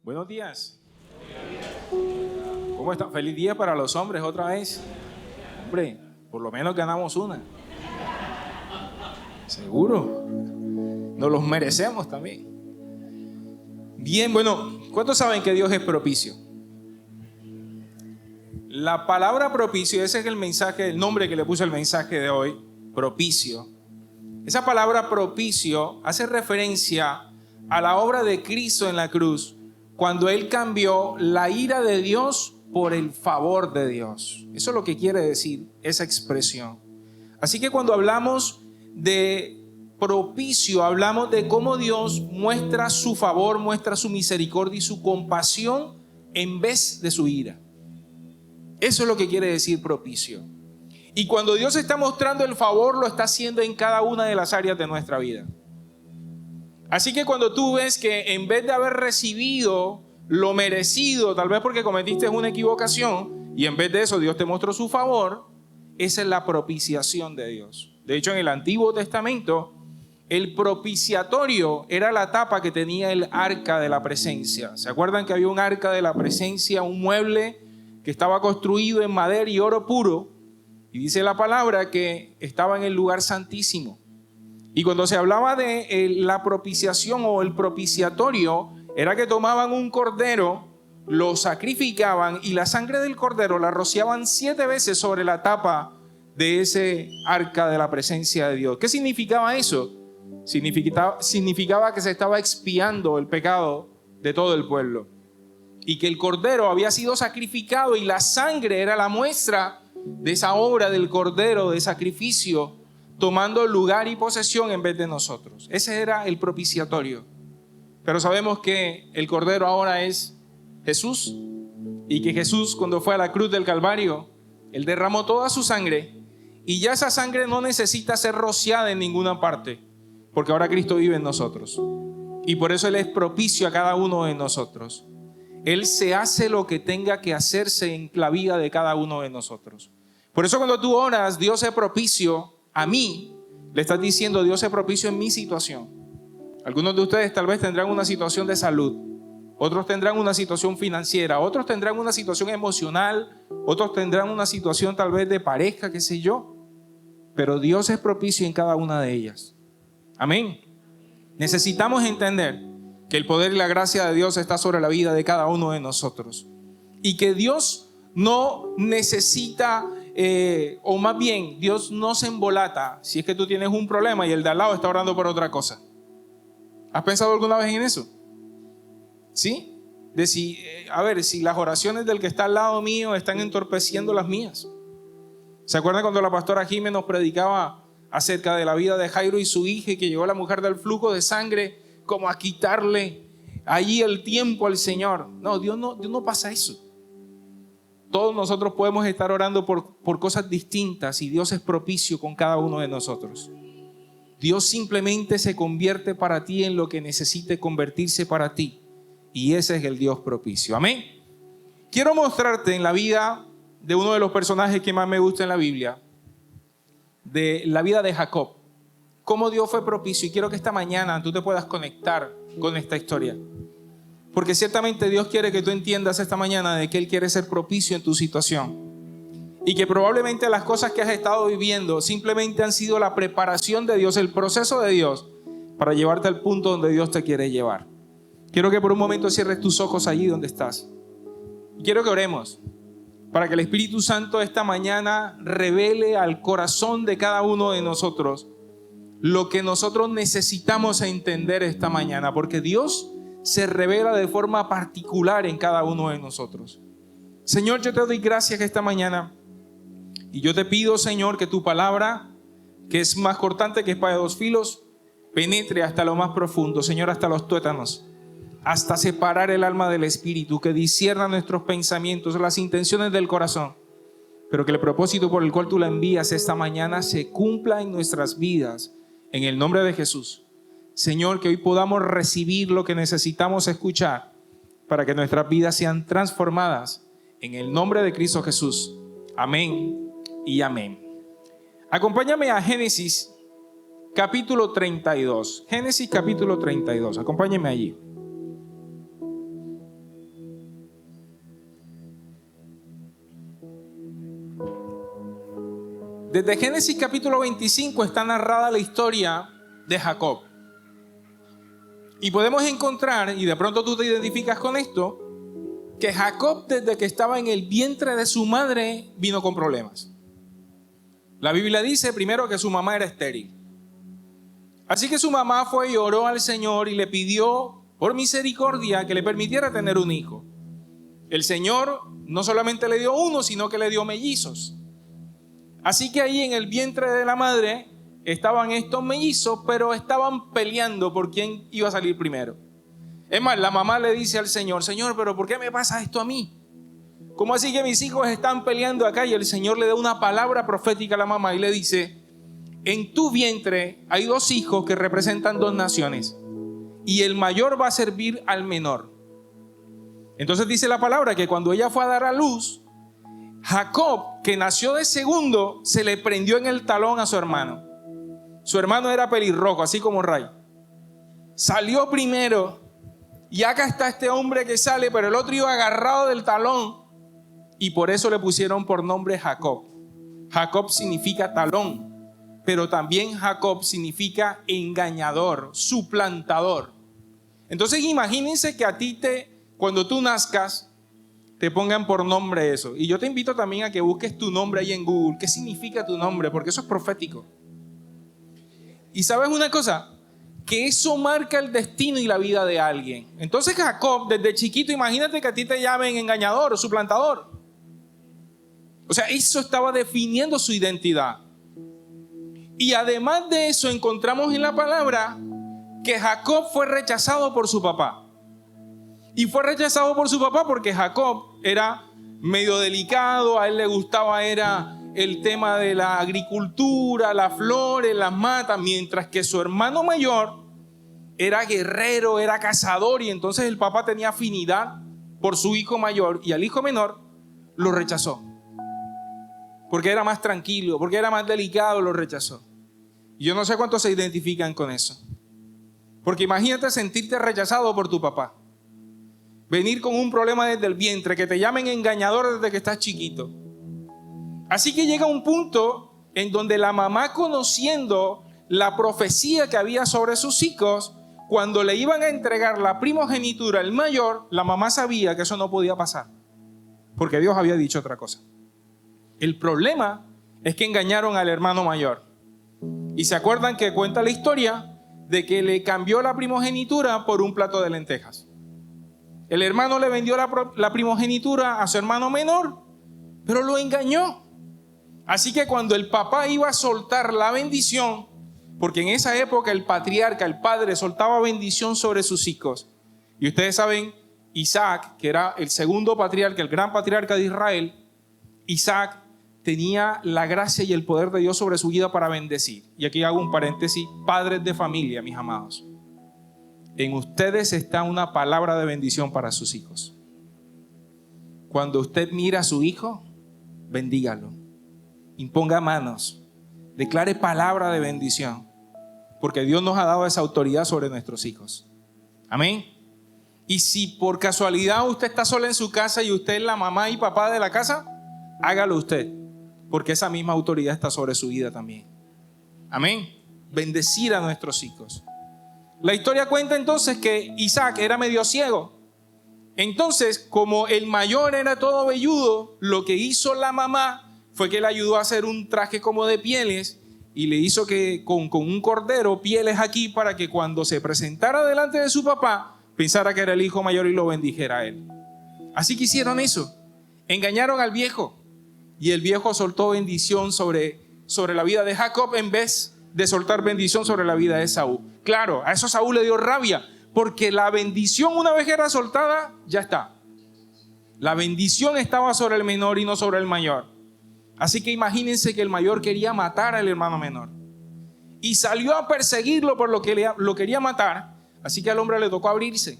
Buenos días. ¿Cómo está? Feliz día para los hombres otra vez. Hombre, por lo menos ganamos una. Seguro. Nos los merecemos también. Bien, bueno, ¿cuántos saben que Dios es propicio? La palabra propicio, ese es el mensaje, el nombre que le puse al mensaje de hoy, propicio. Esa palabra propicio hace referencia a la obra de Cristo en la cruz, cuando Él cambió la ira de Dios por el favor de Dios. Eso es lo que quiere decir esa expresión. Así que cuando hablamos de propicio, hablamos de cómo Dios muestra su favor, muestra su misericordia y su compasión en vez de su ira. Eso es lo que quiere decir propicio. Y cuando Dios está mostrando el favor, lo está haciendo en cada una de las áreas de nuestra vida. Así que cuando tú ves que en vez de haber recibido lo merecido, tal vez porque cometiste una equivocación, y en vez de eso Dios te mostró su favor, esa es la propiciación de Dios. De hecho, en el Antiguo Testamento, el propiciatorio era la tapa que tenía el arca de la presencia. ¿Se acuerdan que había un arca de la presencia, un mueble que estaba construido en madera y oro puro? Y dice la palabra que estaba en el lugar santísimo. Y cuando se hablaba de la propiciación o el propiciatorio, era que tomaban un cordero, lo sacrificaban y la sangre del cordero la rociaban 7 veces sobre la tapa de ese arca de la presencia de Dios. ¿Qué significaba eso? Significaba que se estaba expiando el pecado de todo el pueblo y que el cordero había sido sacrificado y la sangre era la muestra de esa obra del cordero de sacrificio, tomando lugar y posesión en vez de nosotros. Ese era el propiciatorio. Pero sabemos que el cordero ahora es Jesús, y que Jesús, cuando fue a la cruz del Calvario, Él derramó toda su sangre, y ya esa sangre no necesita ser rociada en ninguna parte, porque ahora Cristo vive en nosotros, y por eso Él es propicio a cada uno de nosotros. Él se hace lo que tenga que hacerse en la vida de cada uno de nosotros. Por eso cuando tú oras, Dios es propicio a mí, le estás diciendo, Dios es propicio en mi situación. Algunos de ustedes tal vez tendrán una situación de salud, otros tendrán una situación financiera, otros tendrán una situación emocional, otros tendrán una situación tal vez de pareja, qué sé yo. Pero Dios es propicio en cada una de ellas. Amén. Necesitamos entender que el poder y la gracia de Dios está sobre la vida de cada uno de nosotros. Y que Dios no necesita, o más bien, Dios no se embolata si es que tú tienes un problema y el de al lado está orando por otra cosa. ¿Has pensado alguna vez en eso? ¿Sí? De si las oraciones del que está al lado mío están entorpeciendo las mías. ¿Se acuerdan cuando la pastora Jiménez nos predicaba acerca de la vida de Jairo y su hija, y que llegó la mujer del flujo de sangre como a quitarle allí el tiempo al Señor? No, Dios no pasa eso. Todos nosotros podemos estar orando por cosas distintas y Dios es propicio con cada uno de nosotros. Dios simplemente se convierte para ti en lo que necesite convertirse para ti. Y ese es el Dios propicio. Amén. Quiero mostrarte en la vida de uno de los personajes que más me gusta en la Biblia, de la vida de Jacob, cómo Dios fue propicio. Y quiero que esta mañana tú te puedas conectar con esta historia. Porque ciertamente Dios quiere que tú entiendas esta mañana de que Él quiere ser propicio en tu situación. Y que probablemente las cosas que has estado viviendo simplemente han sido la preparación de Dios, el proceso de Dios para llevarte al punto donde Dios te quiere llevar. Quiero que por un momento cierres tus ojos allí donde estás. Y quiero que oremos para que el Espíritu Santo esta mañana revele al corazón de cada uno de nosotros lo que nosotros necesitamos entender esta mañana, porque Dios se revela de forma particular en cada uno de nosotros. Señor, yo te doy gracias esta mañana y yo te pido, Señor, que tu palabra, que es más cortante que espada de 2 filos, penetre hasta lo más profundo, Señor, hasta los tuétanos, hasta separar el alma del espíritu, que discierna nuestros pensamientos, las intenciones del corazón, pero que el propósito por el cual tú la envías esta mañana se cumpla en nuestras vidas, en el nombre de Jesús. Señor, que hoy podamos recibir lo que necesitamos escuchar para que nuestras vidas sean transformadas en el nombre de Cristo Jesús. Amén y amén. Acompáñame a Génesis capítulo 32. Génesis capítulo 32. Acompáñame allí. Desde Génesis capítulo 25 está narrada la historia de Jacob. Y podemos encontrar, y de pronto tú te identificas con esto, que Jacob desde que estaba en el vientre de su madre vino con problemas. La Biblia dice primero que su mamá era estéril. Así que su mamá fue y oró al Señor y le pidió por misericordia que le permitiera tener un hijo. El Señor no solamente le dio uno, sino que le dio mellizos. Así que ahí en el vientre de la madre estaban estos mellizos, pero estaban peleando por quién iba a salir primero. Es más, la mamá le dice al Señor: Señor, pero ¿por qué me pasa esto a mí? ¿Cómo así que mis hijos están peleando acá? Y el Señor le da una palabra profética a la mamá y le dice: en tu vientre hay 2 hijos que representan 2 naciones, y el mayor va a servir al menor. Entonces dice la palabra que cuando ella fue a dar a luz, Jacob, que nació de segundo, se le prendió en el talón a su hermano. Su hermano era pelirrojo, así como Ray. Salió primero y acá está este hombre que sale, pero el otro iba agarrado del talón y por eso le pusieron por nombre Jacob. Jacob significa talón, pero también Jacob significa engañador, suplantador. Entonces imagínense que a ti cuando tú nazcas, te pongan por nombre eso. Y yo te invito también a que busques tu nombre ahí en Google. ¿Qué significa tu nombre? Porque eso es profético. Y ¿sabes una cosa? Que eso marca el destino y la vida de alguien. Entonces Jacob, desde chiquito, imagínate que a ti te llamen engañador o suplantador. O sea, eso estaba definiendo su identidad. Y además de eso, encontramos en la palabra que Jacob fue rechazado por su papá. Y fue rechazado por su papá porque Jacob era medio delicado, a él le gustaba era el tema de la agricultura, las flores, las matas, mientras que su hermano mayor era guerrero, era cazador, y entonces el papá tenía afinidad por su hijo mayor y al hijo menor lo rechazó. Porque era más tranquilo, porque era más delicado, lo rechazó. Y yo no sé cuántos se identifican con eso. Porque imagínate sentirte rechazado por tu papá. Venir con un problema desde el vientre, que te llamen engañador desde que estás chiquito. Así que llega un punto en donde la mamá, conociendo la profecía que había sobre sus hijos, cuando le iban a entregar la primogenitura al mayor, la mamá sabía que eso no podía pasar, porque Dios había dicho otra cosa. El problema es que engañaron al hermano mayor. Y se acuerdan que cuenta la historia de que le cambió la primogenitura por un plato de lentejas. El hermano le vendió la primogenitura a su hermano menor, pero lo engañó. Así que cuando el papá iba a soltar la bendición, porque en esa época el patriarca, el padre, soltaba bendición sobre sus hijos. Y ustedes saben, Isaac, que era el segundo patriarca, el gran patriarca de Israel, Isaac tenía la gracia y el poder de Dios sobre su vida para bendecir. Y aquí hago un paréntesis: padres de familia, mis amados, en ustedes está una palabra de bendición para sus hijos. Cuando usted mira a su hijo, bendígalo, imponga manos, declare palabra de bendición, porque Dios nos ha dado esa autoridad sobre nuestros hijos. Amén. Y si por casualidad usted está sola en su casa y usted es la mamá y papá de la casa, hágalo usted, porque esa misma autoridad está sobre su vida también. Amén. Bendecir a nuestros hijos. La historia cuenta entonces que Isaac era medio ciego. Entonces, como el mayor era todo velludo, lo que hizo la mamá fue que le ayudó a hacer un traje como de pieles y le hizo que con un cordero, pieles aquí, para que cuando se presentara delante de su papá, pensara que era el hijo mayor y lo bendijera a él. Así que hicieron eso. Engañaron al viejo y el viejo soltó bendición sobre la vida de Jacob en vez de soltar bendición sobre la vida de Saúl. Claro, a eso Saúl le dio rabia, porque la bendición, una vez que era soltada, ya está. La bendición estaba sobre el menor y no sobre el mayor. Así que imagínense que el mayor quería matar al hermano menor y salió a perseguirlo por lo que lo quería matar. Así que al hombre le tocó abrirse,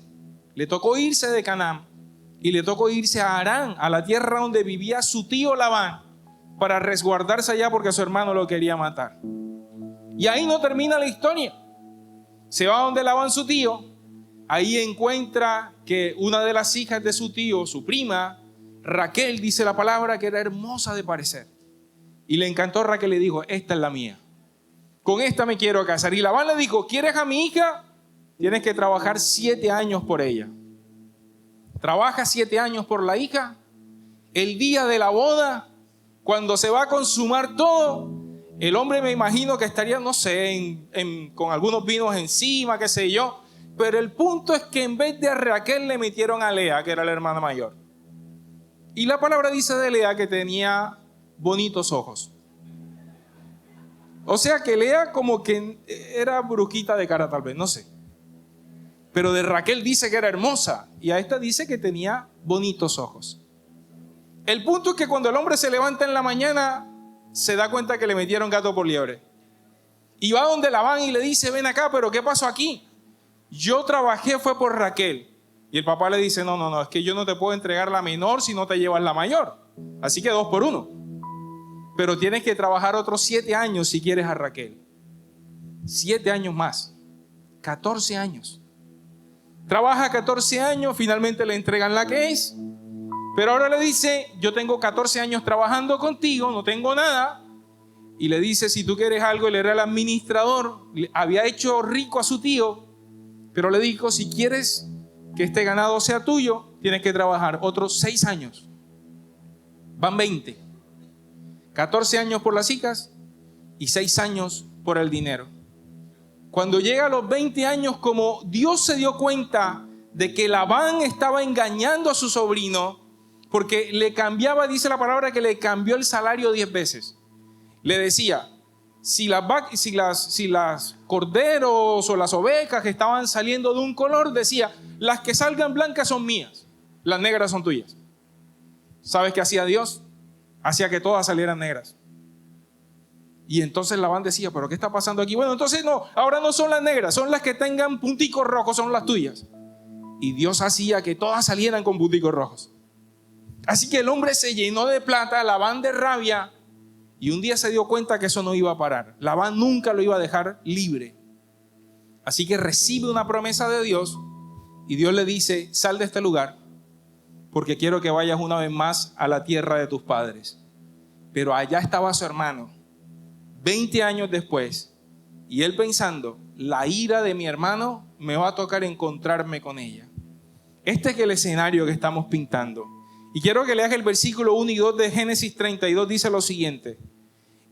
le tocó irse de Canaán y le tocó irse a Harán, a la tierra donde vivía su tío Labán, para resguardarse allá porque su hermano lo quería matar. Y ahí no termina la historia. Se va donde Labán, su tío. Ahí encuentra que una de las hijas de su tío, su prima, Raquel, dice la palabra, que era hermosa de parecer. Y le encantó a Raquel, le dijo, esta es la mía. Con esta me quiero casar. Y Labán le dijo, ¿quieres a mi hija? Tienes que trabajar 7 años por ella. Trabaja 7 años por la hija. El día de la boda, cuando se va a consumar todo, el hombre me imagino que estaría, no sé, con algunos vinos encima, qué sé yo. Pero el punto es que en vez de a Raquel le metieron a Lea, que era la hermana mayor. Y la palabra dice de Lea que tenía bonitos ojos. O sea que Lea como que era brujita de cara tal vez, no sé. Pero de Raquel dice que era hermosa y a esta dice que tenía bonitos ojos. El punto es que cuando el hombre se levanta en la mañana se da cuenta que le metieron gato por liebre. Y va donde Labán y le dice, ven acá, pero ¿qué pasó aquí? Yo trabajé fue por Raquel. Y el papá le dice, no, es que yo no te puedo entregar la menor si no te llevas la mayor. Así que 2 por 1. Pero tienes que trabajar otros 7 años si quieres a Raquel. 7 años más. 14 años. Trabaja 14 años, finalmente le entregan la que es. Pero ahora le dice, yo tengo 14 años trabajando contigo, no tengo nada. Y le dice, si tú quieres algo, él era el administrador, había hecho rico a su tío, pero le dijo, si quieres que este ganado sea tuyo, tienes que trabajar otros 6 años. Van 20. 14 años por las hijas y 6 años por el dinero. Cuando llega a los 20 años, como Dios se dio cuenta de que Labán estaba engañando a su sobrino, porque le cambiaba, dice la palabra, que le cambió el salario 10 veces. Le decía, si las corderos o las ovejas que estaban saliendo de un color, decía, las que salgan blancas son mías, las negras son tuyas. ¿Sabes qué hacía Dios? Hacía que todas salieran negras. Y entonces Labán decía, ¿pero qué está pasando aquí? Bueno, entonces no, ahora no son las negras, son las que tengan punticos rojos, son las tuyas. Y Dios hacía que todas salieran con punticos rojos. Así que el hombre se llenó de plata, Labán de rabia, y un día se dio cuenta que eso no iba a parar. Labán nunca lo iba a dejar libre. Así que recibe una promesa de Dios y Dios le dice, sal de este lugar porque quiero que vayas una vez más a la tierra de tus padres. Pero allá estaba su hermano, 20 años después, y él pensando, la ira de mi hermano me va a tocar encontrarme con ella. Este es el escenario que estamos pintando. Y quiero que leas el versículo 1 y 2 de Génesis 32, dice lo siguiente.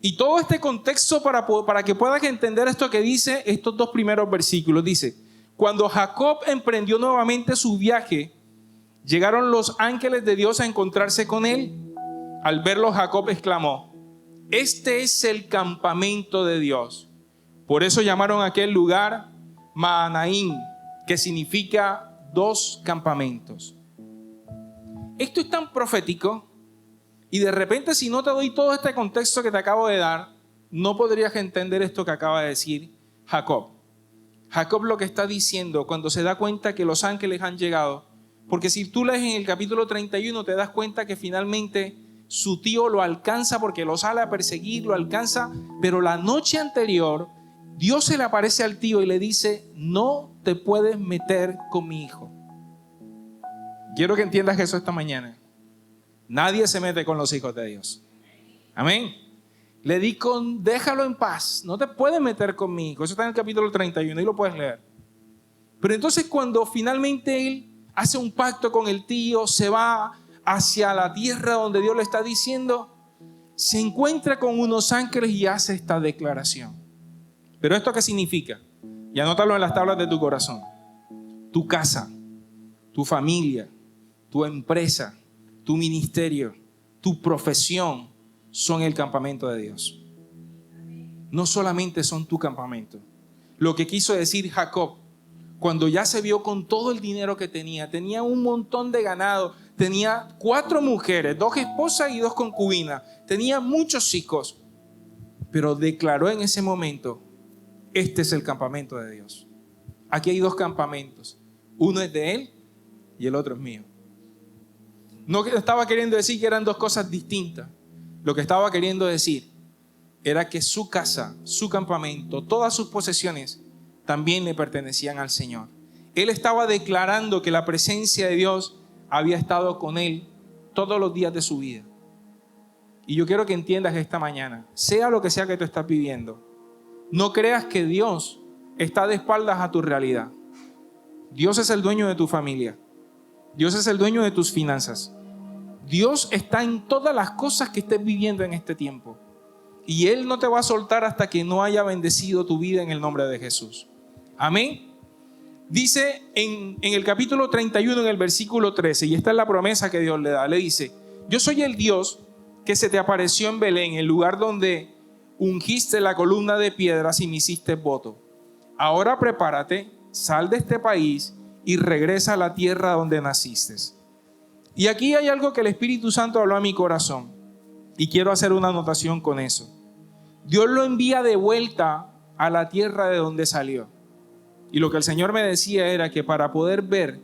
Y todo este contexto para que puedas entender esto que dice estos 2 primeros versículos. Dice, cuando Jacob emprendió nuevamente su viaje, llegaron los ángeles de Dios a encontrarse con él. Al verlo, Jacob exclamó, este es el campamento de Dios. Por eso llamaron a aquel lugar Mahanaim, que significa 2 campamentos. Esto es tan profético y de repente si no te doy todo este contexto que te acabo de dar, no podrías entender esto que acaba de decir Jacob. Jacob lo que está diciendo cuando se da cuenta que los ángeles han llegado, porque si tú lees en el capítulo 31 te das cuenta que finalmente su tío lo alcanza porque lo sale a perseguir, lo alcanza, pero la noche anterior Dios se le aparece al tío y le dice, no te puedes meter con mi hijo. Quiero que entiendas eso esta mañana. Nadie se mete con los hijos de Dios. Amén. Le dijo, déjalo en paz, no te puedes meter con mi hijo. Eso está en el capítulo 31 y lo puedes leer. Pero entonces cuando finalmente él hace un pacto con el tío, se va hacia la tierra donde Dios le está diciendo, se encuentra con unos ángeles y hace esta declaración. ¿Pero esto qué significa? Y anótalo en las tablas de tu corazón. Tu casa, tu familia, tu empresa, tu ministerio, tu profesión son el campamento de Dios. No solamente son tu campamento. Lo que quiso decir Jacob, cuando ya se vio con todo el dinero que tenía un montón de ganado, tenía 4 mujeres, 2 esposas y 2 concubinas, tenía muchos hijos, pero declaró en ese momento, este es el campamento de Dios. Aquí hay 2 campamentos, uno es de él y el otro es mío. No estaba queriendo decir que eran 2 cosas distintas. Lo que estaba queriendo decir era que su casa, su campamento, todas sus posesiones también le pertenecían al Señor. Él estaba declarando que la presencia de Dios había estado con él todos los días de su vida. Y yo quiero que entiendas esta mañana, sea lo que sea que tú estás viviendo, no creas que Dios está de espaldas a tu realidad. Dios es el dueño de tu familia. Dios es el dueño de tus finanzas. Dios está en todas las cosas que estés viviendo en este tiempo. Y Él no te va a soltar hasta que no haya bendecido tu vida en el nombre de Jesús. Amén. Dice en el capítulo 31, en el versículo 13, y esta es la promesa que Dios le da. Le dice: yo soy el Dios que se te apareció en Belén, el lugar donde ungiste la columna de piedras y me hiciste voto. Ahora prepárate, sal de este país y regresa a la tierra donde naciste. Y aquí hay algo que el Espíritu Santo habló a mi corazón y quiero hacer una anotación con eso. Dios lo envía de vuelta a la tierra de donde salió. Y lo que el Señor me decía era que para poder ver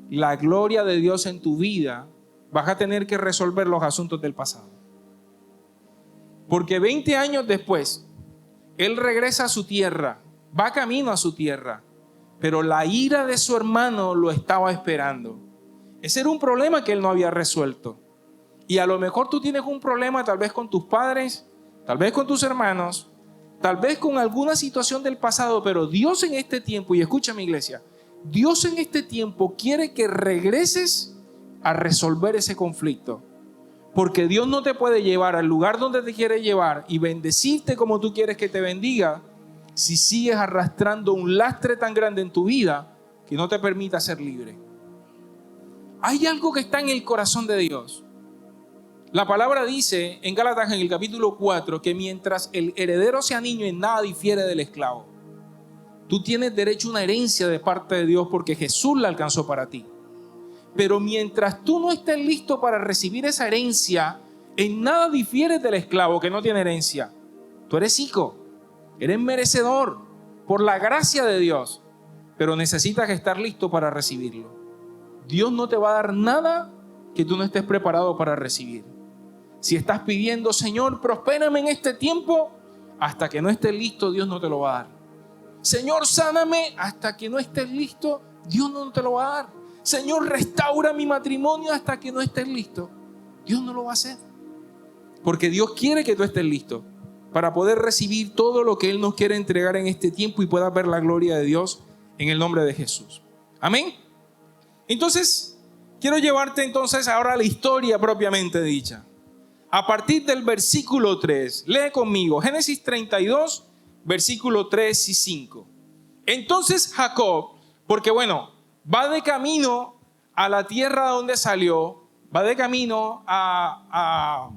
la gloria de Dios en tu vida, vas a tener que resolver los asuntos del pasado. Porque 20 años después, Él regresa a su tierra, va camino a su tierra, pero la ira de su hermano lo estaba esperando. Ese era un problema que él no había resuelto. Y a lo mejor tú tienes un problema tal vez con tus padres, tal vez con tus hermanos, tal vez con alguna situación del pasado, pero Dios en este tiempo, y escúchame iglesia, Dios en este tiempo quiere que regreses a resolver ese conflicto. Porque Dios no te puede llevar al lugar donde te quiere llevar y bendecirte como tú quieres que te bendiga si sigues arrastrando un lastre tan grande en tu vida que no te permita ser libre. Hay algo que está en el corazón de Dios. La palabra dice en Gálatas en el capítulo 4 que mientras el heredero sea niño en nada difiere del esclavo. Tú tienes derecho a una herencia de parte de Dios porque Jesús la alcanzó para ti. Pero mientras tú no estés listo para recibir esa herencia, en nada difieres del esclavo que no tiene herencia. Tú eres hijo, eres merecedor por la gracia de Dios, pero necesitas estar listo para recibirlo. Dios no te va a dar nada que tú no estés preparado para recibir. Si estás pidiendo, Señor, prospérame en este tiempo, hasta que no estés listo, Dios no te lo va a dar. Señor, sáname, hasta que no estés listo, Dios no te lo va a dar. Señor, restaura mi matrimonio, hasta que no estés listo, Dios no lo va a hacer. Porque Dios quiere que tú estés listo para poder recibir todo lo que Él nos quiere entregar en este tiempo y puedas ver la gloria de Dios en el nombre de Jesús. Amén. Entonces, quiero llevarte entonces ahora a la historia propiamente dicha. A partir del versículo 3, lee conmigo, Génesis 32, versículo 3 y 5. Entonces Jacob, porque va de camino a la tierra donde salió, va de camino a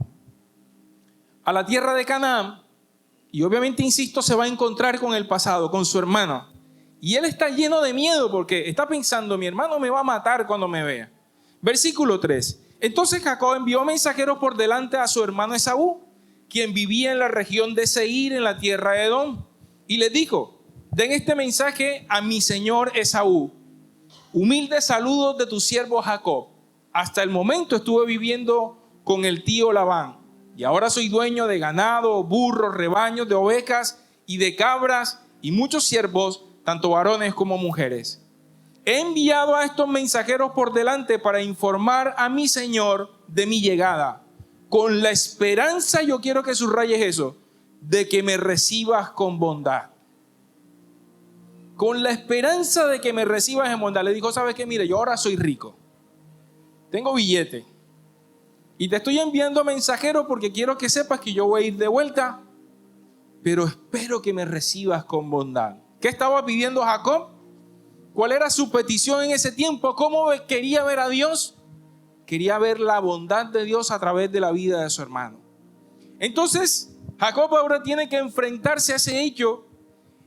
la tierra de Canaán, y obviamente, insisto, se va a encontrar con el pasado, con su hermano. Y él está lleno de miedo porque está pensando, mi hermano me va a matar cuando me vea. Versículo 3. Entonces Jacob envió mensajeros por delante a su hermano Esaú, quien vivía en la región de Seir, en la tierra de Edom. Y les dijo: den este mensaje a mi señor Esaú. Humildes saludos de tu siervo Jacob. Hasta el momento estuve viviendo con el tío Labán, y ahora soy dueño de ganado, burros, rebaños de ovejas y de cabras y muchos siervos, tanto varones como mujeres. He enviado a estos mensajeros por delante para informar a mi señor de mi llegada, con la esperanza, yo quiero que subrayes eso, de que me recibas con bondad. Con la esperanza de que me recibas en bondad. Le dijo: ¿sabes qué? Mire, yo ahora soy rico, tengo billete, y te estoy enviando mensajeros porque quiero que sepas que yo voy a ir de vuelta, pero espero que me recibas con bondad. ¿Qué estaba pidiendo Jacob? ¿Cuál era su petición en ese tiempo? ¿Cómo quería ver a Dios? Quería ver la bondad de Dios a través de la vida de su hermano. Entonces, Jacob ahora tiene que enfrentarse a ese hecho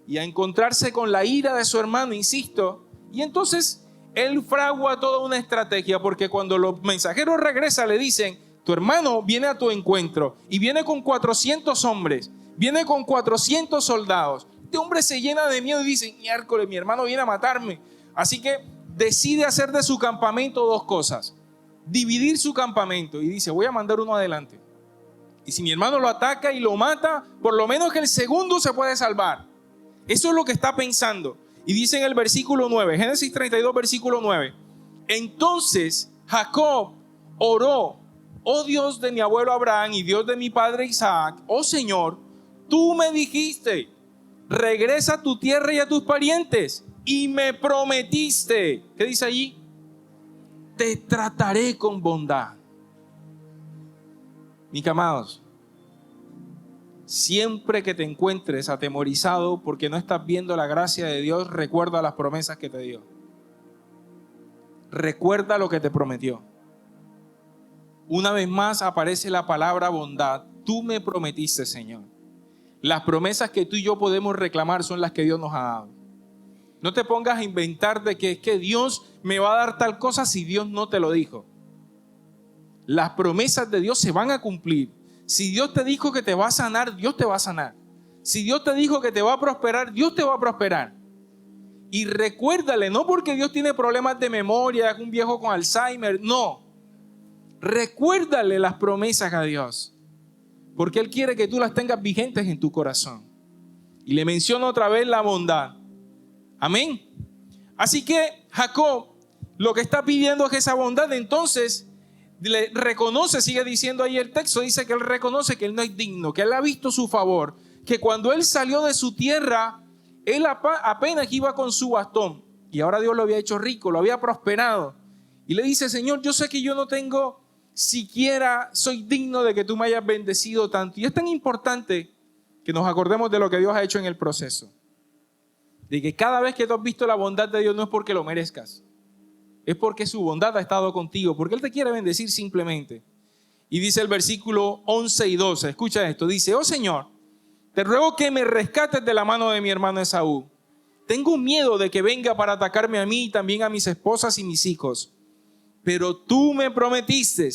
y a encontrarse con la ira de su hermano, insisto. Y entonces, él fragua toda una estrategia, porque cuando los mensajeros regresan, le dicen: tu hermano viene a tu encuentro y viene con 400 hombres, viene con 400 soldados. Este hombre se llena de miedo y dice: miércoles, mi hermano viene a matarme. Así que decide hacer de su campamento dos cosas: dividir su campamento, y dice: voy a mandar uno adelante, y si mi hermano lo ataca y lo mata, por lo menos que el segundo se puede salvar. Eso es lo que está pensando. Y dice en el versículo 9, Génesis 32, versículo 9: entonces Jacob oró oh Dios de mi abuelo Abraham y Dios de mi padre Isaac, oh Señor, tú me dijiste, regresa a tu tierra y a tus parientes, y me prometiste, ¿qué dice allí? Te trataré con bondad. Mis amados, siempre que te encuentres atemorizado porque no estás viendo la gracia de Dios, recuerda las promesas que te dio. Recuerda lo que te prometió. Una vez más aparece la palabra bondad. Tú me prometiste, Señor. Las promesas que tú y yo podemos reclamar son las que Dios nos ha dado. No te pongas a inventar de que es que Dios me va a dar tal cosa si Dios no te lo dijo. Las promesas de Dios se van a cumplir. Si Dios te dijo que te va a sanar, Dios te va a sanar. Si Dios te dijo que te va a prosperar, Dios te va a prosperar. Y recuérdale, no porque Dios tiene problemas de memoria, es un viejo con Alzheimer, no. Recuérdale las promesas a Dios, porque Él quiere que tú las tengas vigentes en tu corazón. Y le menciono otra vez la bondad. Amén. Así que Jacob lo que está pidiendo es esa bondad. Entonces le reconoce, sigue diciendo ahí el texto, dice que él reconoce que él no es digno, que él ha visto su favor, que cuando él salió de su tierra, él apenas iba con su bastón y ahora Dios lo había hecho rico, lo había prosperado. Y le dice, Señor, yo sé que yo no tengo siquiera, soy digno de que tú me hayas bendecido tanto. Y es tan importante que nos acordemos de lo que Dios ha hecho en el proceso. De que cada vez que tú has visto la bondad de Dios no es porque lo merezcas, es porque su bondad ha estado contigo, porque Él te quiere bendecir simplemente. Y dice el versículo 11 y 12, escucha esto, dice, oh Señor, te ruego que me rescates de la mano de mi hermano Esaú. Tengo miedo de que venga para atacarme a mí y también a mis esposas y mis hijos. Pero tú me prometiste,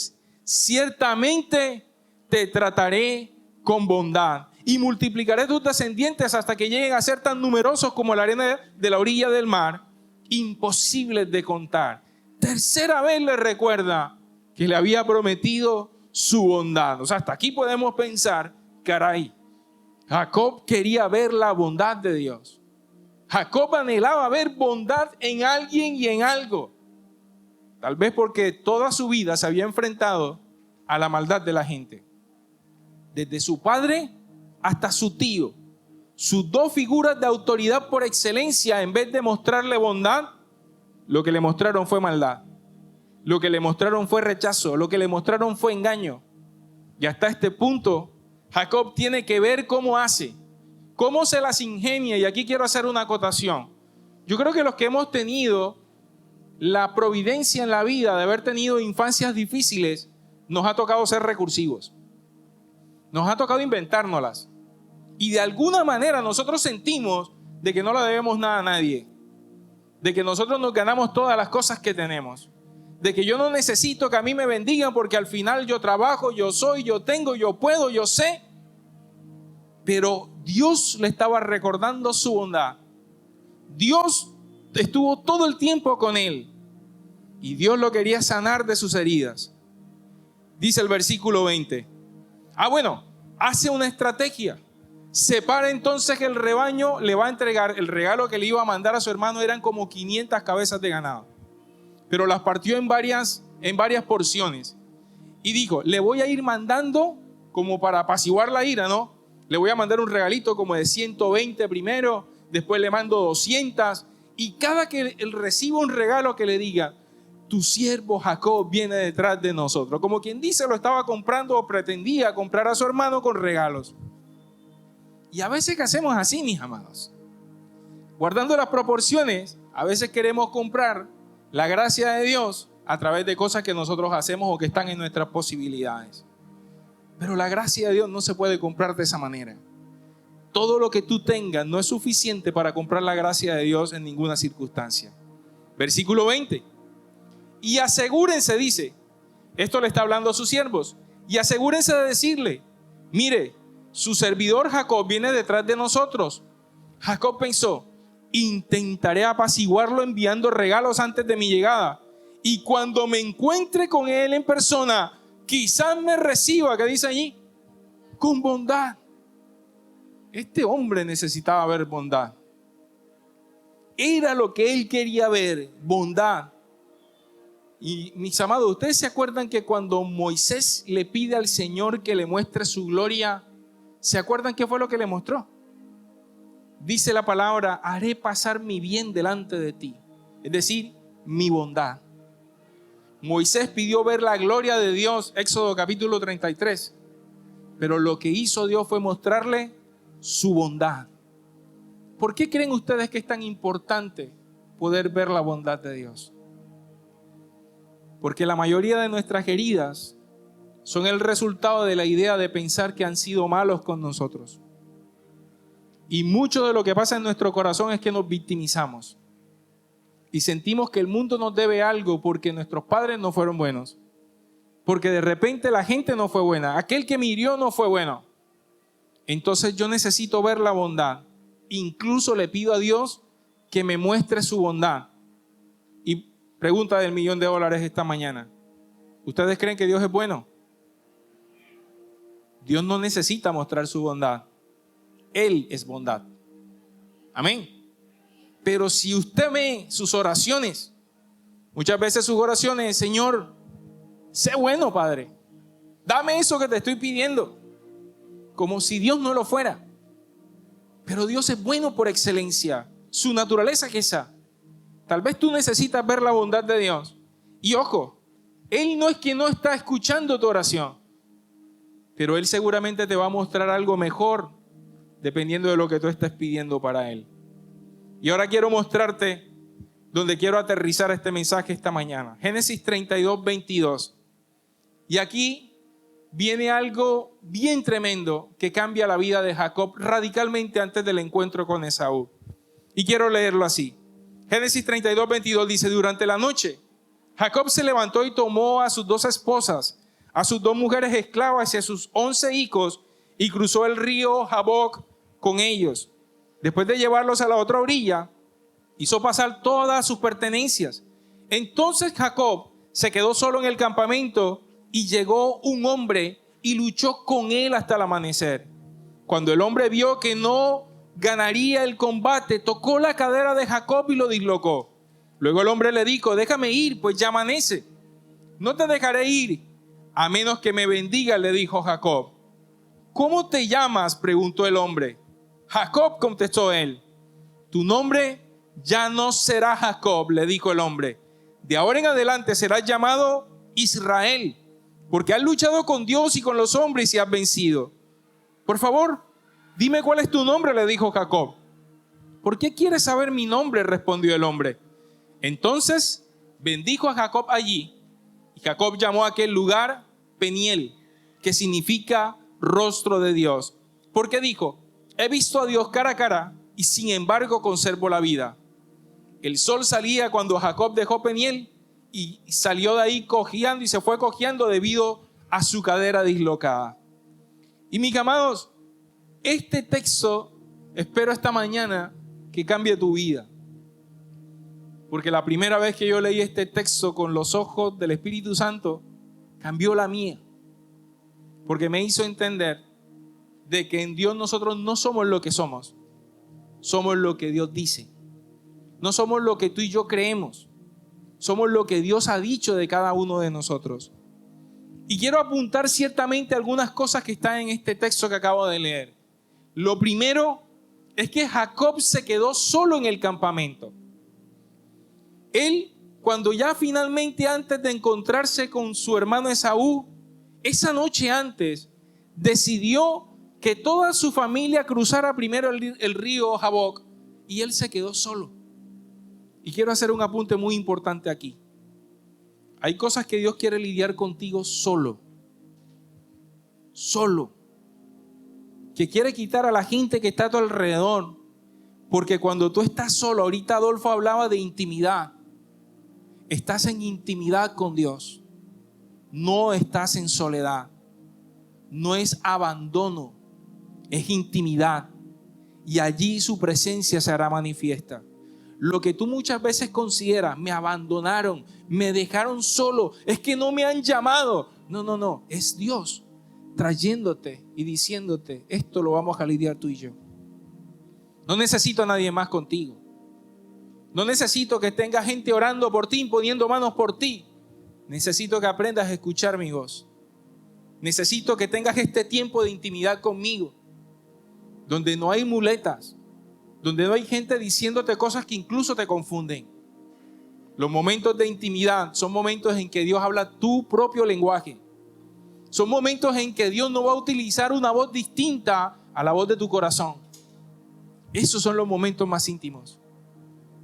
ciertamente te trataré con bondad y multiplicaré tus descendientes hasta que lleguen a ser tan numerosos como la arena de la orilla del mar, imposibles de contar. Tercera vez le recuerda que le había prometido su bondad. O sea, hasta aquí podemos pensar, caray, Jacob quería ver la bondad de Dios. Jacob anhelaba ver bondad en alguien y en algo. Tal vez porque toda su vida se había enfrentado a la maldad de la gente. Desde su padre hasta su tío. Sus dos figuras de autoridad por excelencia, en vez de mostrarle bondad, lo que le mostraron fue maldad. Lo que le mostraron fue rechazo. Lo que le mostraron fue engaño. Y hasta este punto, Jacob tiene que ver cómo hace, cómo se las ingenia. Y aquí quiero hacer una acotación. Yo creo que los que hemos tenido la providencia en la vida de haber tenido infancias difíciles, nos ha tocado ser recursivos. Nos ha tocado inventárnoslas. Y de alguna manera nosotros sentimos de que no le debemos nada a nadie. De que nosotros nos ganamos todas las cosas que tenemos. De que yo no necesito que a mí me bendigan porque al final yo trabajo, yo soy, yo tengo, yo puedo, yo sé. Pero Dios le estaba recordando su bondad. Dios estuvo todo el tiempo con él. Y Dios lo quería sanar de sus heridas. Dice el versículo 20. Bueno, hace una estrategia. Separa entonces el rebaño, le va a entregar el regalo que le iba a mandar a su hermano, eran como 500 cabezas de ganado, pero las partió en varias porciones y dijo, le voy a ir mandando como para apaciguar la ira, ¿no? Le voy a mandar un regalito como de 120 primero, después le mando 200 y cada que él reciba un regalo que le diga, tu siervo Jacob viene detrás de nosotros, como quien dice lo estaba comprando o pretendía comprar a su hermano con regalos. Y a veces que hacemos así, mis amados, guardando las proporciones, a veces queremos comprar la gracia de Dios a través de cosas que nosotros hacemos o que están en nuestras posibilidades. Pero la gracia de Dios no se puede comprar de esa manera. Todo lo que tú tengas no es suficiente para comprar la gracia de Dios en ninguna circunstancia. Versículo 20. Y asegúrense, dice, esto le está hablando a sus siervos, y asegúrense de decirle, mire, su servidor Jacob viene detrás de nosotros. Jacob pensó, intentaré apaciguarlo enviando regalos antes de mi llegada. Y cuando me encuentre con él en persona, quizás me reciba, ¿qué dice allí? Con bondad. Este hombre necesitaba ver bondad. Era lo que él quería ver, bondad. Y mis amados, ¿ustedes se acuerdan que cuando Moisés le pide al Señor que le muestre su gloria, ¿se acuerdan qué fue lo que le mostró? Dice la palabra, haré pasar mi bien delante de ti. Es decir, mi bondad. Moisés pidió ver la gloria de Dios, Éxodo capítulo 33. Pero lo que hizo Dios fue mostrarle su bondad. ¿Por qué creen ustedes que es tan importante poder ver la bondad de Dios? Porque la mayoría de nuestras heridas son el resultado de la idea de pensar que han sido malos con nosotros. Y mucho de lo que pasa en nuestro corazón es que nos victimizamos. Y sentimos que el mundo nos debe algo porque nuestros padres no fueron buenos. Porque de repente la gente no fue buena. Aquel que me hirió no fue bueno. Entonces yo necesito ver la bondad. Incluso le pido a Dios que me muestre su bondad. Y pregunta del $1.000.000 esta mañana. ¿Ustedes creen que Dios es bueno? Dios no necesita mostrar su bondad. Él es bondad. Amén. Pero si usted ve sus oraciones, muchas veces sus oraciones, Señor, sé bueno, Padre. Dame eso que te estoy pidiendo. Como si Dios no lo fuera. Pero Dios es bueno por excelencia. Su naturaleza es esa. Tal vez tú necesitas ver la bondad de Dios. Y ojo, Él no es que no está escuchando tu oración, pero Él seguramente te va a mostrar algo mejor dependiendo de lo que tú estés pidiendo para Él. Y ahora quiero mostrarte donde quiero aterrizar este mensaje esta mañana. Génesis 32, 22. Y aquí viene algo bien tremendo que cambia la vida de Jacob radicalmente antes del encuentro con Esaú. Y quiero leerlo así. Génesis 32, 22 dice, durante la noche, Jacob se levantó y tomó a sus 2 esposas, a sus 2 mujeres esclavas y a sus 11 hijos y cruzó el río Jaboc con ellos. Después de llevarlos a la otra orilla, hizo pasar todas sus pertenencias. Entonces Jacob se quedó solo en el campamento y llegó un hombre y luchó con él hasta el amanecer. Cuando el hombre vio que no ganaría el combate, tocó la cadera de Jacob y lo dislocó. Luego el hombre le dijo, déjame ir, pues ya amanece. No te dejaré ir, a menos que me bendigas, le dijo Jacob. ¿Cómo te llamas?, preguntó el hombre. Jacob, contestó él. Tu nombre ya no será Jacob, le dijo el hombre. De ahora en adelante serás llamado Israel, porque has luchado con Dios y con los hombres y has vencido. Por favor, dime cuál es tu nombre, le dijo Jacob. ¿Por qué quieres saber mi nombre?, respondió el hombre. Entonces bendijo a Jacob allí, y Jacob llamó a aquel lugar Peniel, que significa rostro de Dios, porque dijo, he visto a Dios cara a cara y sin embargo conservo la vida. El sol salía cuando Jacob dejó Peniel y salió de ahí cojeando y se fue cojeando debido a su cadera dislocada. Y mis amados, este texto espero esta mañana que cambie tu vida. Porque la primera vez que yo leí este texto con los ojos del Espíritu Santo, cambió la mía. Porque me hizo entender de que en Dios nosotros no somos lo que somos. Somos lo que Dios dice. No somos lo que tú y yo creemos. Somos lo que Dios ha dicho de cada uno de nosotros. Y quiero apuntar ciertamente algunas cosas que están en este texto que acabo de leer. Lo primero es que Jacob se quedó solo en el campamento. Él, cuando ya finalmente antes de encontrarse con su hermano Esaú, esa noche antes, decidió que toda su familia cruzara primero el río Jaboc y él se quedó solo. Y quiero hacer un apunte muy importante aquí. Hay cosas que Dios quiere lidiar contigo solo. Solo. Que quiere quitar a la gente que está a tu alrededor. Porque cuando tú estás solo, ahorita Adolfo hablaba de intimidad. Estás en intimidad con Dios. No estás en soledad. No es abandono. Es intimidad. Y allí su presencia se hará manifiesta. Lo que tú muchas veces consideras, me abandonaron, me dejaron solo, es que no me han llamado. No. Es Dios trayéndote y diciéndote, esto lo vamos a lidiar tú y yo. No necesito a nadie más contigo. No necesito que tenga gente orando por ti, imponiendo manos por ti. Necesito que aprendas a escuchar mi voz. Necesito que tengas este tiempo de intimidad conmigo, donde no hay muletas, donde no hay gente diciéndote cosas que incluso te confunden. Los momentos de intimidad son momentos en que Dios habla tu propio lenguaje. Son momentos en que Dios no va a utilizar una voz distinta a la voz de tu corazón. Esos son los momentos más íntimos.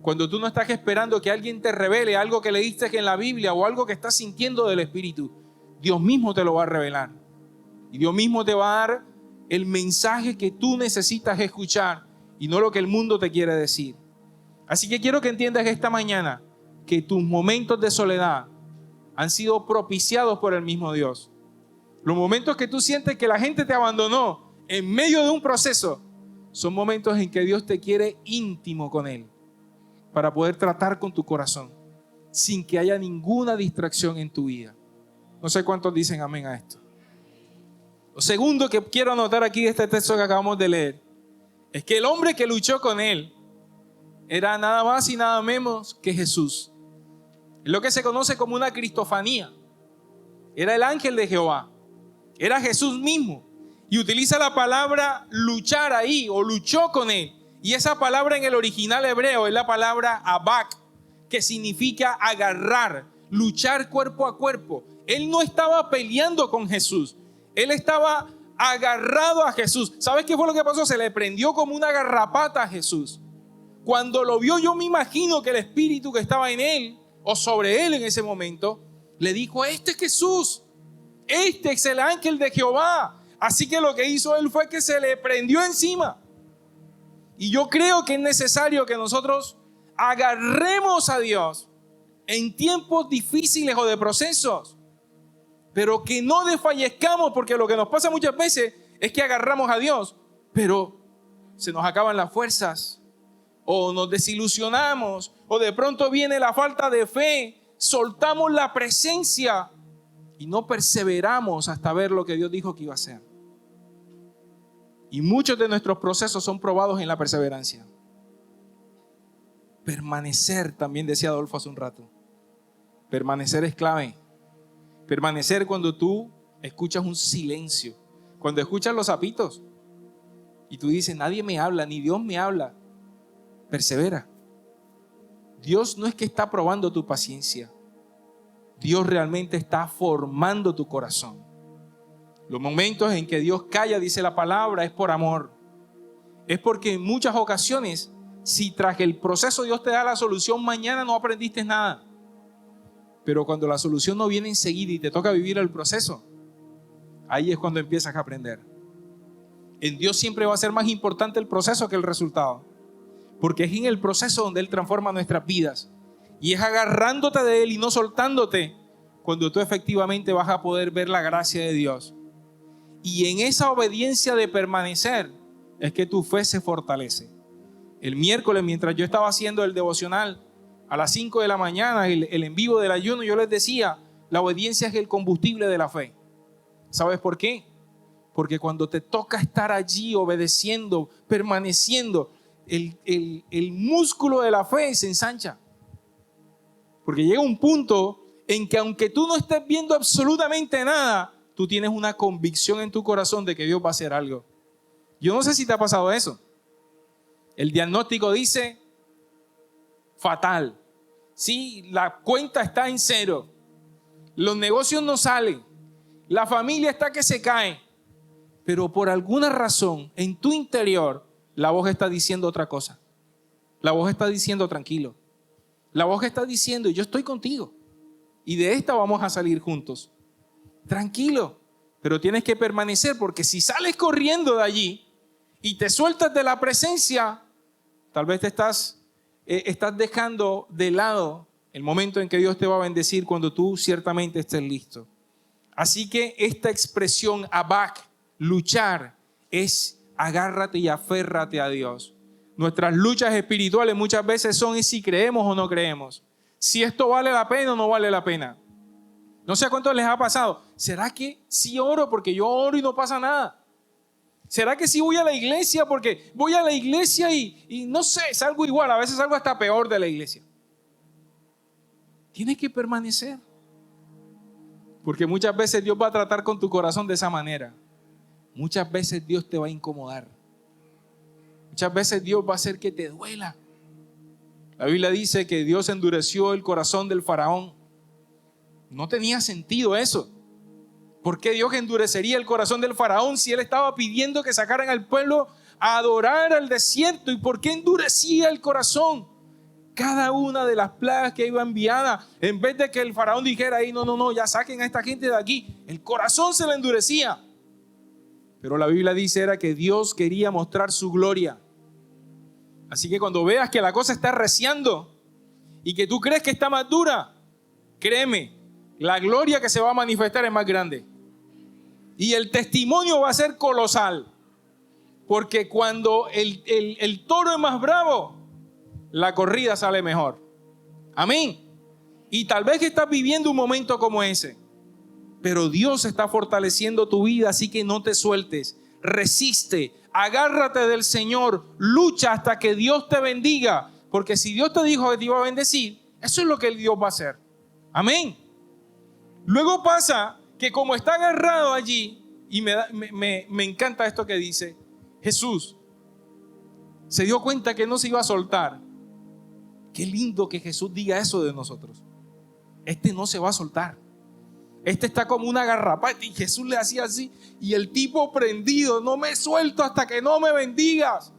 Cuando tú no estás esperando que alguien te revele algo que leíste en la Biblia o algo que estás sintiendo del Espíritu, Dios mismo te lo va a revelar. Y Dios mismo te va a dar el mensaje que tú necesitas escuchar y no lo que el mundo te quiere decir. Así que quiero que entiendas esta mañana que tus momentos de soledad han sido propiciados por el mismo Dios. Los momentos que tú sientes que la gente te abandonó en medio de un proceso son momentos en que Dios te quiere íntimo con Él para poder tratar con tu corazón sin que haya ninguna distracción en tu vida. No sé cuántos dicen amén a esto. Lo segundo que quiero anotar aquí de este texto que acabamos de leer es que el hombre que luchó con Él era nada más y nada menos que Jesús. Es lo que se conoce como una cristofanía. Era el ángel de Jehová. Era Jesús mismo. Y utiliza la palabra luchar ahí, o luchó con Él. Y esa palabra en el original hebreo es la palabra abak, que significa agarrar, luchar cuerpo a cuerpo. Él no estaba peleando con Jesús. Él estaba agarrado a Jesús. ¿Sabes qué fue lo que pasó? Se le prendió como una garrapata a Jesús. Cuando lo vio, yo me imagino que el espíritu que estaba en él, o sobre él en ese momento, le dijo: este es Jesús, este es el ángel de Jehová. Así que lo que hizo él fue que se le prendió encima. Y yo creo que es necesario que nosotros agarremos a Dios en tiempos difíciles o de procesos, pero que no desfallezcamos, porque lo que nos pasa muchas veces es que agarramos a Dios, pero se nos acaban las fuerzas, o nos desilusionamos, o de pronto viene la falta de fe, soltamos la presencia y no perseveramos hasta ver lo que Dios dijo que iba a hacer. Y muchos de nuestros procesos son probados en la perseverancia. Permanecer, también decía Adolfo hace un rato. Permanecer es clave. Permanecer cuando tú escuchas un silencio, cuando escuchas los zapitos y tú dices: nadie me habla, ni Dios me habla. Persevera. Dios no es que está probando tu paciencia. Dios realmente está formando tu corazón. Los momentos en que Dios calla, dice la palabra, es por amor. Es porque en muchas ocasiones, si tras el proceso Dios te da la solución, mañana no aprendiste nada. Pero cuando la solución no viene enseguida y te toca vivir el proceso, ahí es cuando empiezas a aprender. En Dios siempre va a ser más importante el proceso que el resultado, porque es en el proceso donde Él transforma nuestras vidas. Y es agarrándote de Él y no soltándote cuando tú efectivamente vas a poder ver la gracia de Dios. Y en esa obediencia de permanecer es que tu fe se fortalece. El miércoles, mientras yo estaba haciendo el devocional a las 5 de la mañana, el en vivo del ayuno, yo les decía: la obediencia es el combustible de la fe. ¿Sabes por qué? Porque cuando te toca estar allí obedeciendo, permaneciendo, el músculo de la fe se ensancha. Porque llega un punto en que aunque tú no estés viendo absolutamente nada, tú tienes una convicción en tu corazón de que Dios va a hacer algo. Yo no sé si te ha pasado eso. El diagnóstico dice: fatal. Sí, la cuenta está en cero. Los negocios no salen. La familia está que se cae. Pero por alguna razón, en tu interior, la voz está diciendo otra cosa. La voz está diciendo: tranquilo. La voz está diciendo: yo estoy contigo. Y de esta vamos a salir juntos. Tranquilo. Pero tienes que permanecer, porque si sales corriendo de allí y te sueltas de la presencia, tal vez te estás dejando de lado el momento en que Dios te va a bendecir cuando tú ciertamente estés listo. Así que esta expresión abak, luchar, es agárrate y aférrate a Dios. Nuestras luchas espirituales muchas veces son si creemos o no creemos, si esto vale la pena o no vale la pena. No sé a cuántos les ha pasado. ¿Será que sí oro porque yo oro y no pasa nada? ¿Será que sí voy a la iglesia porque voy a la iglesia y no sé, salgo igual? A veces salgo hasta peor de la iglesia. Tienes que permanecer. Porque muchas veces Dios va a tratar con tu corazón de esa manera. Muchas veces Dios te va a incomodar. Muchas veces Dios va a hacer que te duela. La Biblia dice que Dios endureció el corazón del faraón. No tenía sentido eso. ¿Por qué Dios endurecería el corazón del faraón si él estaba pidiendo que sacaran al pueblo a adorar al desierto? ¿Y por qué endurecía el corazón? Cada una de las plagas que iba enviada, en vez de que el faraón dijera ahí, no, ya saquen a esta gente de aquí, el corazón se le endurecía. Pero la Biblia dice era que Dios quería mostrar su gloria. Así que cuando veas que la cosa está arreciando y que tú crees que está más dura, créeme, la gloria que se va a manifestar es más grande. Y el testimonio va a ser colosal. Porque cuando el toro es más bravo, la corrida sale mejor. Amén. Y tal vez que estás viviendo un momento como ese, pero Dios está fortaleciendo tu vida, así que no te sueltes. Resiste, agárrate del Señor, lucha hasta que Dios te bendiga. Porque si Dios te dijo que te iba a bendecir, eso es lo que Dios va a hacer. Amén. Luego pasa que como está agarrado allí, y me encanta esto que dice, Jesús se dio cuenta que no se iba a soltar. Qué lindo que Jesús diga eso de nosotros. Este no se va a soltar. Este está como una garrapata y Jesús le hacía así y el tipo prendido, no me suelto hasta que no me bendigas.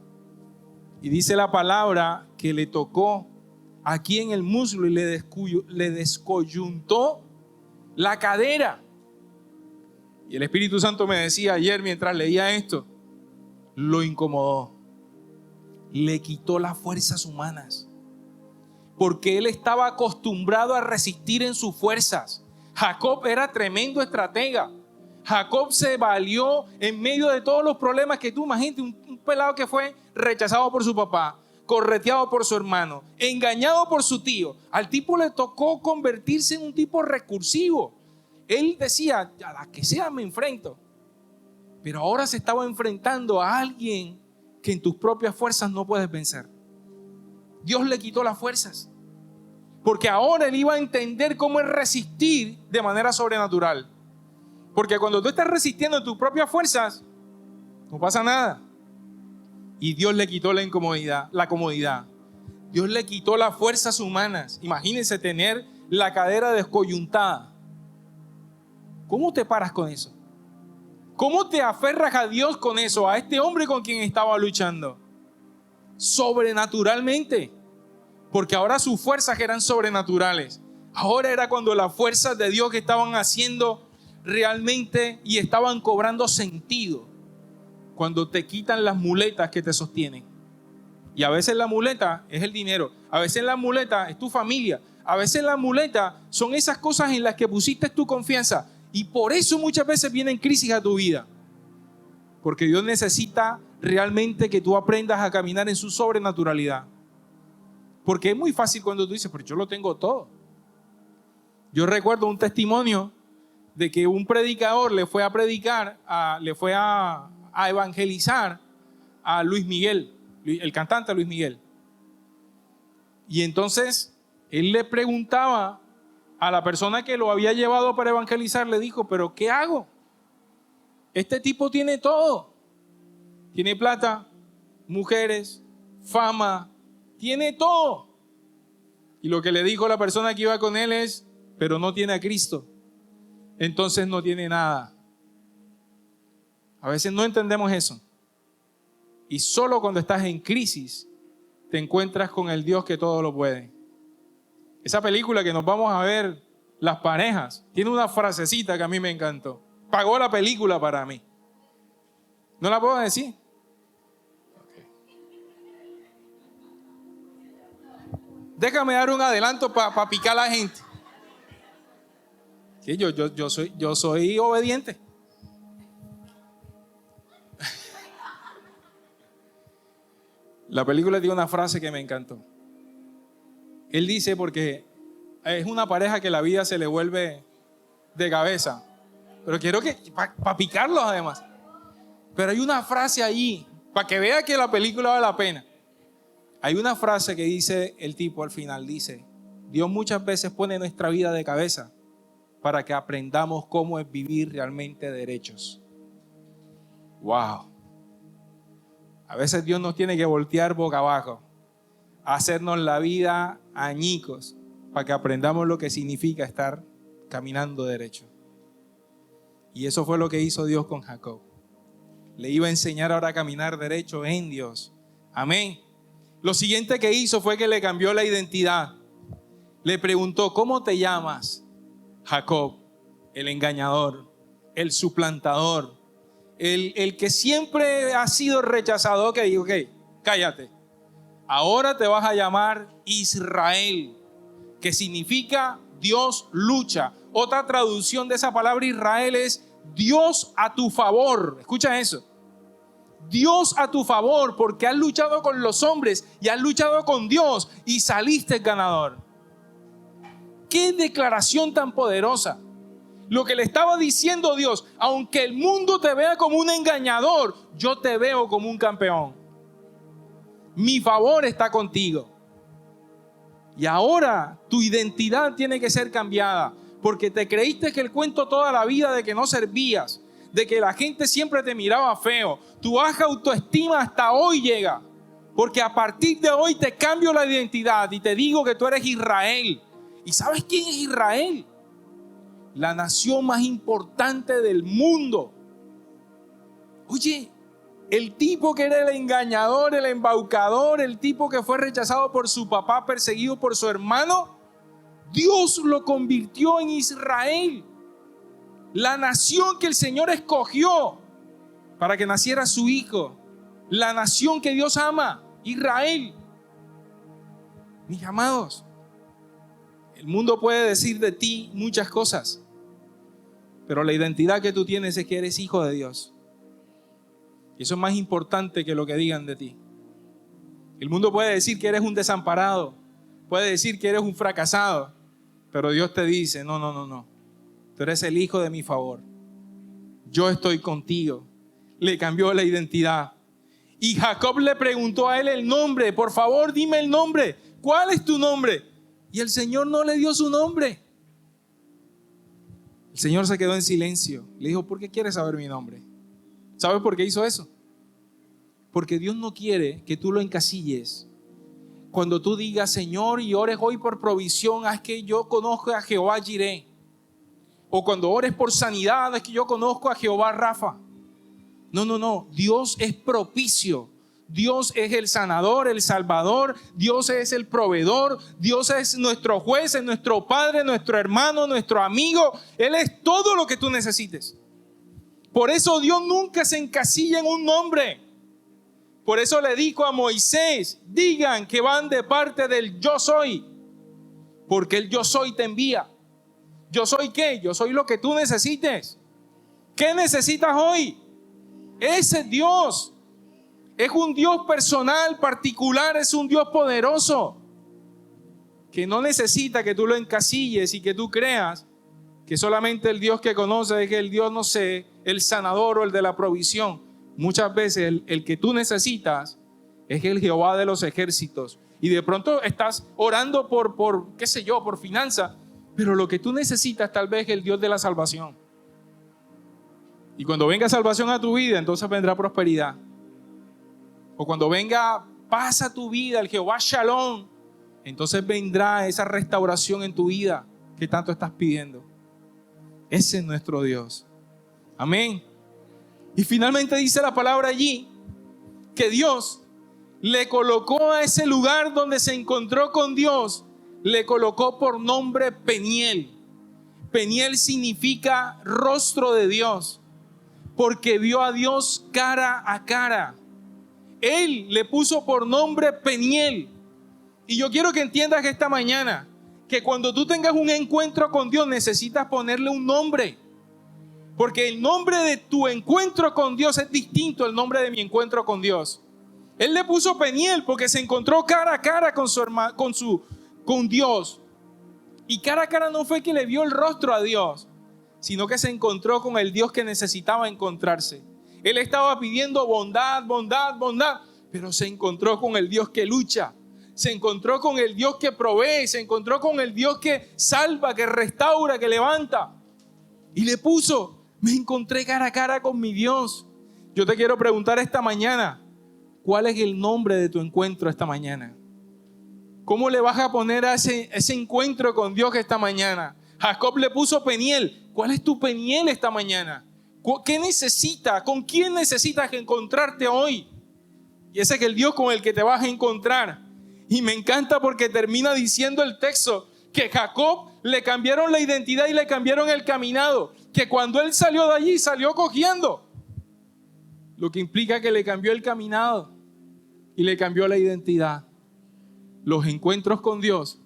Y dice la palabra que le tocó aquí en el muslo y le descoyuntó la cadera. Y el Espíritu Santo me decía ayer mientras leía esto, lo incomodó, le quitó las fuerzas humanas, porque él estaba acostumbrado a resistir en sus fuerzas. Jacob era tremendo estratega. Jacob se valió en medio de todos los problemas que tú imagínate, un pelado que fue rechazado por su papá, correteado por su hermano, engañado por su tío. Al tipo le tocó convertirse en un tipo recursivo. Él decía, a la que sea me enfrento. Pero ahora se estaba enfrentando a alguien que en tus propias fuerzas no puedes vencer. Dios le quitó las fuerzas. Porque ahora él iba a entender cómo es resistir de manera sobrenatural. Porque cuando tú estás resistiendo en tus propias fuerzas, no pasa nada. Y Dios le quitó la comodidad. Dios le quitó las fuerzas humanas. Imagínense tener la cadera descoyuntada. ¿Cómo te paras con eso? ¿Cómo te aferras a Dios con eso? A este hombre con quien estaba luchando. Sobrenaturalmente. Porque ahora sus fuerzas eran sobrenaturales. Ahora era cuando las fuerzas de Dios que estaban haciendo realmente y estaban cobrando sentido. Cuando te quitan las muletas que te sostienen. Y a veces la muleta es el dinero. A veces la muleta es tu familia. A veces la muleta son esas cosas en las que pusiste tu confianza. Y por eso muchas veces vienen crisis a tu vida. Porque Dios necesita realmente que tú aprendas a caminar en su sobrenaturalidad. Porque es muy fácil cuando tú dices, pero yo lo tengo todo. Yo recuerdo un testimonio de que un predicador le fue a predicar, le fue a evangelizar a Luis Miguel, el cantante Luis Miguel. Y entonces él le preguntaba a la persona que lo había llevado para evangelizar, le dijo, pero ¿qué hago? Este tipo tiene todo. Tiene plata, mujeres, fama, tiene todo. Y lo que le dijo la persona que iba con él es, pero no tiene a Cristo. Entonces no tiene nada. A veces no entendemos eso. Y solo cuando estás en crisis te encuentras con el Dios que todo lo puede. Esa película que nos vamos a ver, Las Parejas, tiene una frasecita que a mí me encantó. Pagó la película para mí. ¿No la puedo decir? Déjame dar un adelanto para picar a la gente. Sí, yo soy obediente. La película tiene una frase que me encantó. Él dice, porque es una pareja que la vida se le vuelve de cabeza. Pero quiero que, para picarlos además. Pero hay una frase ahí, para que vea que la película vale la pena. Hay una frase que dice el tipo al final, dice, Dios muchas veces pone nuestra vida de cabeza para que aprendamos cómo es vivir realmente derechos. ¡Wow! A veces Dios nos tiene que voltear boca abajo, hacernos la vida añicos, para que aprendamos lo que significa estar caminando derecho. Y eso fue lo que hizo Dios con Jacob. Le iba a enseñar ahora a caminar derecho en Dios. Amén. Lo siguiente que hizo fue que le cambió la identidad. Le preguntó, ¿cómo te llamas? Jacob, el engañador, el suplantador, el que siempre ha sido rechazado. Ok, cállate. Ahora te vas a llamar Israel, que significa Dios lucha. Otra traducción de esa palabra Israel es Dios a tu favor. Escucha eso. Dios a tu favor, porque has luchado con los hombres y has luchado con Dios y saliste ganador. ¡Qué declaración tan poderosa! Lo que le estaba diciendo Dios, aunque el mundo te vea como un engañador, yo te veo como un campeón. Mi favor está contigo. Y ahora tu identidad tiene que ser cambiada, porque te creíste que el cuento toda la vida de que no servías, de que la gente siempre te miraba feo. Tu baja autoestima hasta hoy llega, porque a partir de hoy te cambio la identidad y te digo que tú eres Israel. ¿Y sabes quién es Israel? La nación más importante del mundo. Oye, el tipo que era el engañador, el embaucador, el tipo que fue rechazado por su papá, perseguido por su hermano, Dios lo convirtió en Israel. La nación que el Señor escogió para que naciera su hijo. La nación que Dios ama, Israel. Mis amados, el mundo puede decir de ti muchas cosas, pero la identidad que tú tienes es que eres hijo de Dios. Y eso es más importante que lo que digan de ti. El mundo puede decir que eres un desamparado, puede decir que eres un fracasado, pero Dios te dice, no. Tú eres el hijo de mi favor. Yo estoy contigo. Le cambió la identidad. Y Jacob le preguntó a él el nombre. Por favor, dime el nombre. ¿Cuál es tu nombre? Y el Señor no le dio su nombre. El Señor se quedó en silencio. Le dijo, ¿por qué quieres saber mi nombre? ¿Sabes por qué hizo eso? Porque Dios no quiere que tú lo encasilles. Cuando tú digas, Señor, y ores hoy por provisión, haz que yo conozca a Jehová Jireh. O cuando ores por sanidad, es que yo conozco a Jehová Rafa. No. Dios es propicio. Dios es el sanador, el salvador. Dios es el proveedor. Dios es nuestro juez, es nuestro padre, nuestro hermano, nuestro amigo. Él es todo lo que tú necesites. Por eso Dios nunca se encasilla en un nombre. Por eso le dijo a Moisés, digan que van de parte del yo soy. Porque el yo soy te envía. ¿Yo soy qué? Yo soy lo que tú necesites. ¿Qué necesitas hoy? Ese Dios es un Dios personal, particular, es un Dios poderoso que no necesita que tú lo encasilles y que tú creas que solamente el Dios que conoce es el Dios, no sé, el sanador o el de la provisión. Muchas veces el que tú necesitas es el Jehová de los ejércitos. Y de pronto estás orando por qué sé yo, por finanzas. Pero lo que tú necesitas tal vez es el Dios de la salvación. Y cuando venga salvación a tu vida, entonces vendrá prosperidad. O cuando venga paz a tu vida, el Jehová Shalom, entonces vendrá esa restauración en tu vida que tanto estás pidiendo. Ese es nuestro Dios. Amén. Y finalmente dice la palabra allí que Dios le colocó a ese lugar donde se encontró con Dios, le colocó por nombre Peniel. Peniel significa rostro de Dios, porque vio a Dios cara a cara. Él le puso por nombre Peniel. Y yo quiero que entiendas que esta mañana, que cuando tú tengas un encuentro con Dios, necesitas ponerle un nombre. Porque el nombre de tu encuentro con Dios es distinto al nombre de mi encuentro con Dios. Él le puso Peniel porque se encontró cara a cara con Dios. Y cara a cara no fue que le vio el rostro a Dios, sino que se encontró con el Dios que necesitaba encontrarse. Él estaba pidiendo bondad, pero se encontró con el Dios que lucha. se encontró con el Dios que provee, se encontró con el Dios que salva, que restaura, que levanta. Y le puso, me encontré cara a cara con mi Dios. Yo te quiero preguntar esta mañana, ¿cuál es el nombre de tu encuentro esta mañana? ¿Cómo le vas a poner a ese encuentro con Dios esta mañana? Jacob le puso Peniel. ¿Cuál es tu Peniel esta mañana? ¿Qué necesitas? ¿Con quién necesitas encontrarte hoy? Y ese es el Dios con el que te vas a encontrar. Y me encanta porque termina diciendo el texto que Jacob le cambiaron la identidad y le cambiaron el caminado. Que cuando él salió de allí, salió cojeando. Lo que implica que le cambió el caminado y le cambió la identidad. Los encuentros con Dios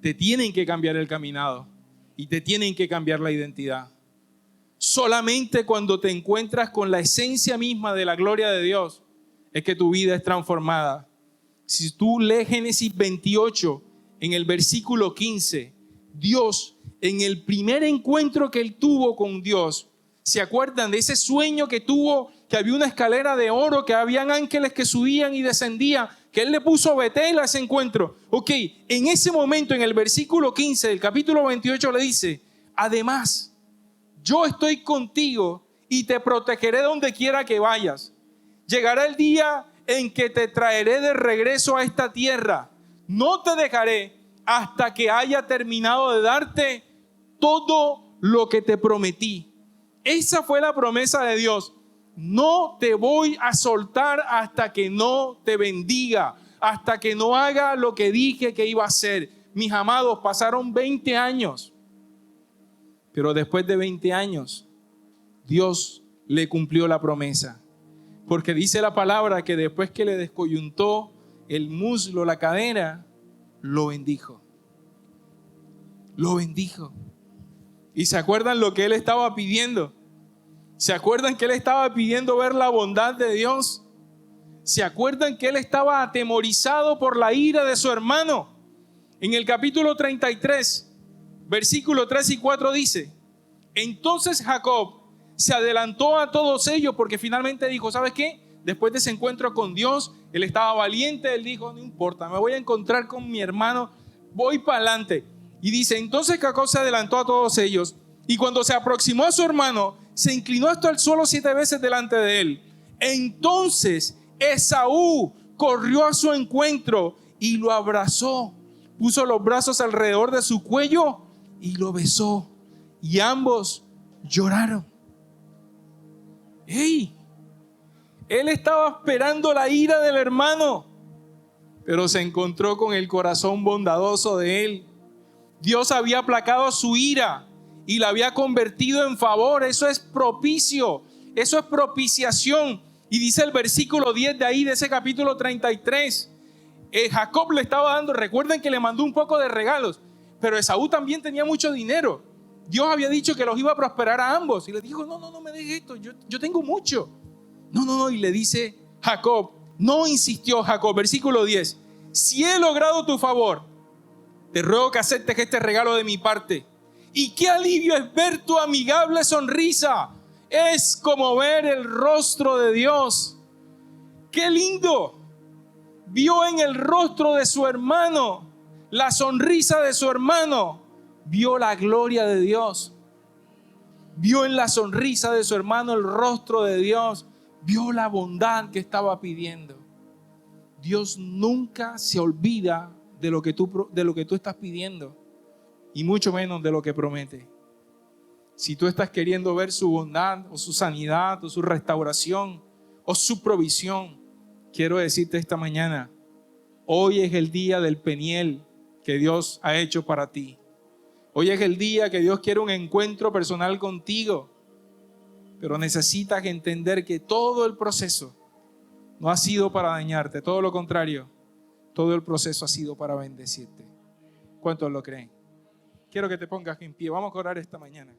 te tienen que cambiar el caminado y te tienen que cambiar la identidad. Solamente cuando te encuentras con la esencia misma de la gloria de Dios es que tu vida es transformada. Si tú lees Génesis 28, en el versículo 15, Dios, en el primer encuentro que él tuvo con Dios, ¿se acuerdan de ese sueño que tuvo? Que había una escalera de oro, que habían ángeles que subían y descendían, que él le puso Betel a ese encuentro. Ok, en ese momento, en el versículo 15 del capítulo 28 le dice, además, yo estoy contigo y te protegeré donde quiera que vayas. Llegará el día en que te traeré de regreso a esta tierra. No te dejaré hasta que haya terminado de darte todo lo que te prometí. Esa fue la promesa de Dios. No te voy a soltar hasta que no te bendiga, hasta que no haga lo que dije que iba a hacer. Mis amados, pasaron 20 años. Pero después de 20 años, Dios le cumplió la promesa. Porque dice la palabra que después que le descoyuntó el muslo, la cadera, lo bendijo. Lo bendijo. ¿Y se acuerdan lo que él estaba pidiendo? ¿Se acuerdan que él estaba pidiendo ver la bondad de Dios? ¿Se acuerdan que él estaba atemorizado por la ira de su hermano? En el capítulo 33, versículo 3 y 4 dice, entonces Jacob se adelantó a todos ellos porque finalmente dijo, ¿sabes qué? Después de ese encuentro con Dios, él estaba valiente, él dijo, no importa, me voy a encontrar con mi hermano, voy para adelante. Y dice, entonces Jacob se adelantó a todos ellos y cuando se aproximó a su hermano, se inclinó hasta el suelo 7 veces delante de él. Entonces Esaú corrió a su encuentro y lo abrazó, puso los brazos alrededor de su cuello y lo besó y ambos lloraron. ¡Ey! Él estaba esperando la ira del hermano, pero se encontró con el corazón bondadoso de él. Dios había aplacado su ira y la había convertido en favor. Eso es propicio, eso es propiciación. Y dice el versículo 10 de ahí, de ese capítulo 33, Jacob le estaba dando, recuerden que le mandó un poco de regalos, pero Esaú también tenía mucho dinero. Dios había dicho que los iba a prosperar a ambos y le dijo, no me dejes esto, yo tengo mucho. No, y le dice Jacob, no insistió Jacob, versículo 10, si he logrado tu favor, te ruego que aceptes este regalo de mi parte. Y qué alivio es ver tu amigable sonrisa. Es como ver el rostro de Dios. ¡Qué lindo! Vio en el rostro de su hermano la sonrisa de su hermano. Vio la gloria de Dios. Vio en la sonrisa de su hermano el rostro de Dios. Vio la bondad que estaba pidiendo. Dios nunca se olvida de lo que tú estás pidiendo. Y mucho menos de lo que promete. Si tú estás queriendo ver su bondad o su sanidad o su restauración o su provisión, quiero decirte esta mañana, hoy es el día del Peniel que Dios ha hecho para ti. Hoy es el día que Dios quiere un encuentro personal contigo, pero necesitas entender que todo el proceso no ha sido para dañarte, todo lo contrario, todo el proceso ha sido para bendecirte. ¿Cuántos lo creen? Quiero que te pongas en pie. Vamos a orar esta mañana.